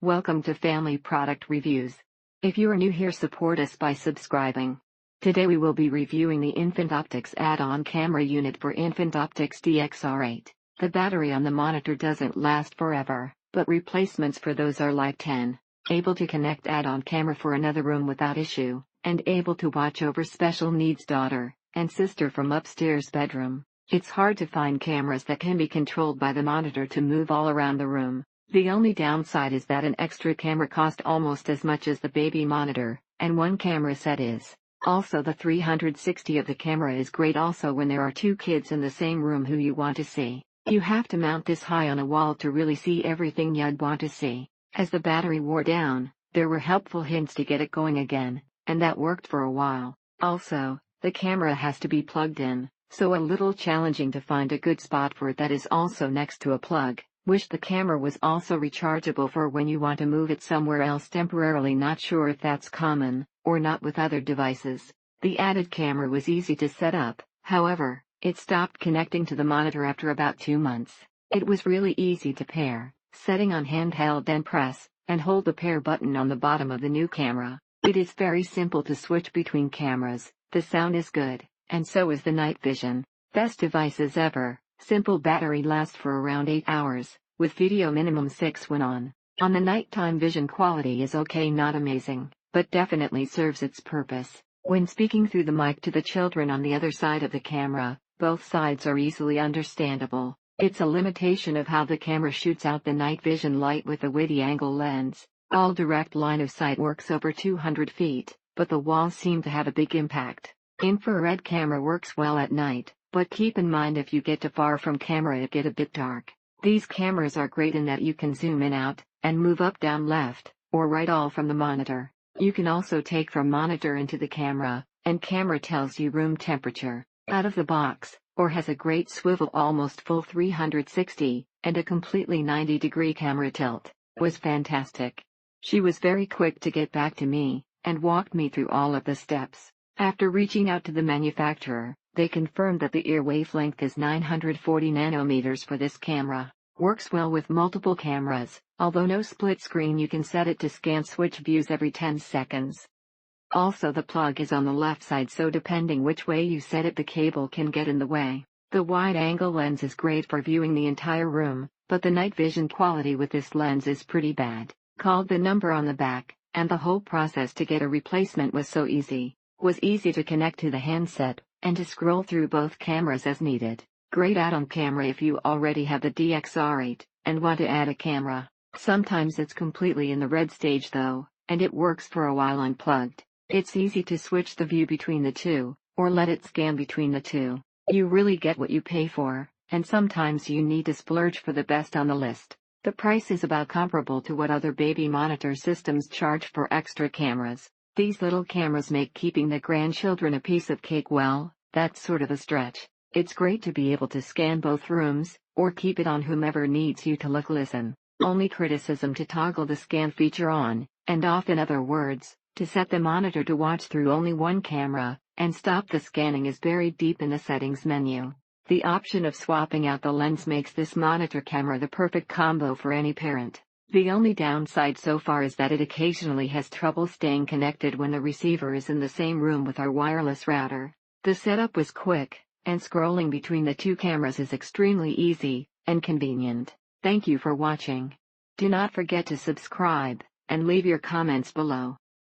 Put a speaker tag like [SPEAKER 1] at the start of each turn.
[SPEAKER 1] Welcome to Family Product Reviews. If you are new here, support us by subscribing. Today we will be reviewing the Infant Optics add-on camera unit for Infant Optics DXR-8. The battery on the monitor doesn't last forever, but replacements for those are like 10. Able to connect add-on camera for another room without issue, and able to watch over special needs daughter and sister from upstairs bedroom. It's hard to find cameras that can be controlled by the monitor to move all around the room. The only downside is that an extra camera costs almost as much as the baby monitor, and one camera set is. Also, the 360 of the camera is great also when there are two kids in the same room who you want to see. You have to mount this high on a wall to really see everything you'd want to see. As the battery wore down, there were helpful hints to get it going again, and that worked for a while. Also, the camera has to be plugged in, so a little challenging to find a good spot for it that is also next to a plug. Wish the camera was also rechargeable for when you want to move it somewhere else temporarily. Not sure if that's common or not with other devices. The added camera was easy to set up, however, it stopped connecting to the monitor after about 2 months. It was really easy to pair, setting on handheld, then press and hold the pair button on the bottom of the new camera. It is very simple to switch between cameras, the sound is good, and so is the night vision. Best devices ever. Simple battery lasts for around 8 hours, with video minimum 6 when on. On the nighttime vision quality is okay, not amazing, but definitely serves its purpose. When speaking through the mic to the children on the other side of the camera, both sides are easily understandable. It's a limitation of how the camera shoots out the night vision light with a wide angle lens. All direct line of sight works over 200 feet, but the walls seem to have a big impact. Infrared camera works well at night, but keep in mind if you get too far from camera it get a bit dark. These cameras are great in that you can zoom in, out, and move up, down, left, or right all from the monitor. You can also take from monitor into the camera, and camera tells you room temperature, out of the box, or has a great swivel, almost full 360, and a completely 90-degree camera tilt. Was fantastic. She was very quick to get back to me, and walked me through all of the steps. After reaching out to the manufacturer, they confirmed that the ear wavelength is 940 nanometers for this camera. Works well with multiple cameras, although no split screen. You can set it to scan switch views every 10 seconds. Also, the plug is on the left side, so depending which way you set it, the cable can get in the way. The wide angle lens is great for viewing the entire room, but the night vision quality with this lens is pretty bad. Called the number on the back, and the whole process to get a replacement was so easy. Was easy to connect to the handset, and to scroll through both cameras as needed. Great add-on camera if you already have the DXR-8 and want to add a camera. Sometimes it's completely in the red stage though, and it works for a while unplugged. It's easy to switch the view between the two, or let it scan between the two. You really get what you pay for, and sometimes you need to splurge for the best on the list. The price is about comparable to what other baby monitor systems charge for extra cameras. These little cameras make keeping the grandchildren a piece of cake. Well, that's sort of a stretch. It's great to be able to scan both rooms, or keep it on whomever needs you to look, listen. Only criticism to toggle the scan feature on and off. In other words, to set the monitor to watch through only one camera, and stop the scanning is buried deep in the settings menu. The option of swapping out the lens makes this monitor camera the perfect combo for any parent. The only downside so far is that it occasionally has trouble staying connected when the receiver is in the same room with our wireless router. The setup was quick, and scrolling between the two cameras is extremely easy and convenient. Thank you for watching. Do not forget to subscribe and leave your comments below.